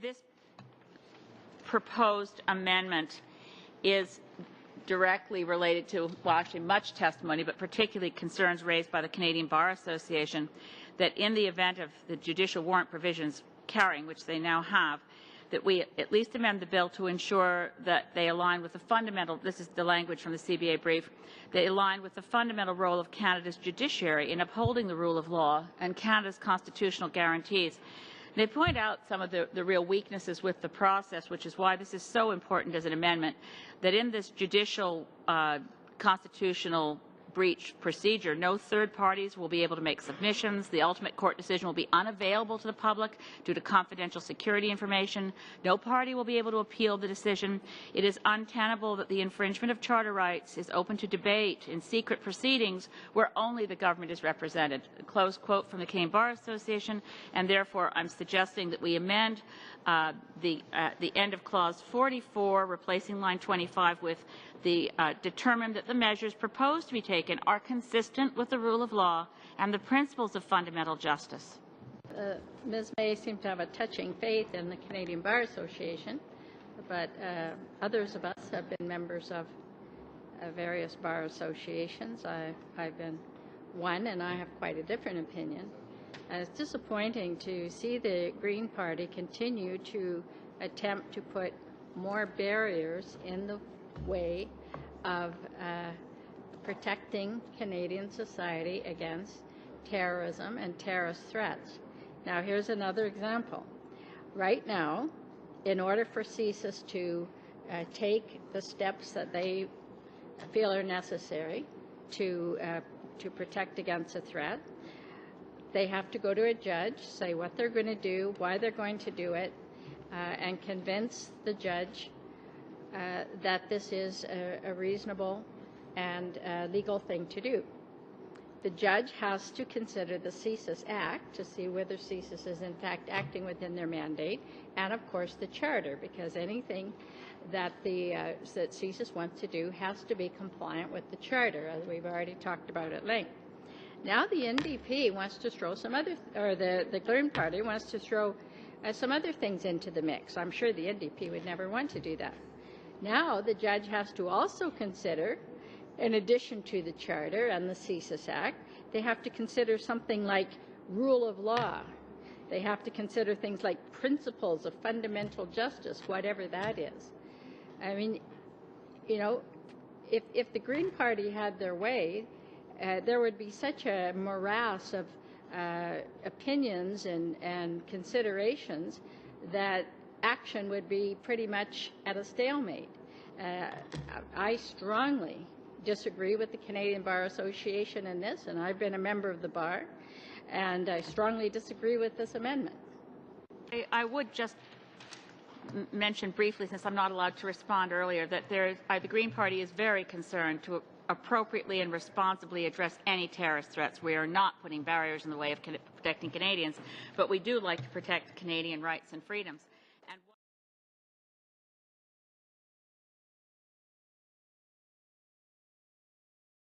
this proposed amendment is directly related to, well, actually much testimony, but particularly concerns raised by the Canadian Bar Association, that in the event of the judicial warrant provisions carrying, which they now have, that we at least amend the bill to ensure that they align with the fundamental, this is the language from the CBA brief, they align with the fundamental role of Canada's judiciary in upholding the rule of law and Canada's constitutional guarantees. They point out some of the real weaknesses with the process, which is why this is so important as an amendment, that in this judicial constitutional breach procedure, no third parties will be able to make submissions. The ultimate court decision will be unavailable to the public due to confidential security information. No party will be able to appeal the decision. It is untenable that the infringement of charter rights is open to debate in secret proceedings where only the government is represented. A close quote from the Canadian Bar Association, and therefore I'm suggesting that we amend the end of clause 44, replacing line 25 with the determine that the measures proposed to be taken are consistent with the rule of law and the principles of fundamental justice. Ms. May seemed to have a touching faith in the Canadian Bar Association, but others of us have been members of various bar associations. I've been one, and I have quite a different opinion. It's disappointing to see the Green Party continue to attempt to put more barriers in the way of protecting Canadian society against terrorism and terrorist threats. Now, here's another example. Right now, in order for CSIS to take the steps that they feel are necessary to protect against a threat, they have to go to a judge, say what they're going to do, why they're going to do it, and convince the judge that this is a reasonable and legal thing to do. The judge has to consider the CSIS Act to see whether CSIS is in fact acting within their mandate, and of course the Charter, because anything that that CSIS wants to do has to be compliant with the Charter, as we've already talked about at length. Now the NDP wants to throw some other, or the Green Party wants to throw some other things into the mix. I'm sure the NDP would never want to do that. Now the judge has to also consider, in addition to the Charter and the CSIS Act, they have to consider something like rule of law. They have to consider things like principles of fundamental justice, whatever that is. I mean, you know, if the Green Party had their way, there would be such a morass of opinions and considerations that action would be pretty much at a stalemate. I strongly disagree with the Canadian Bar Association in this, and I've been a member of the bar, and I strongly disagree with this amendment. I would just mention briefly, since I'm not allowed to respond earlier, that the Green Party is very concerned to appropriately and responsibly address any terrorist threats. We are not putting barriers in the way of protecting Canadians, but we do like to protect Canadian rights and freedoms.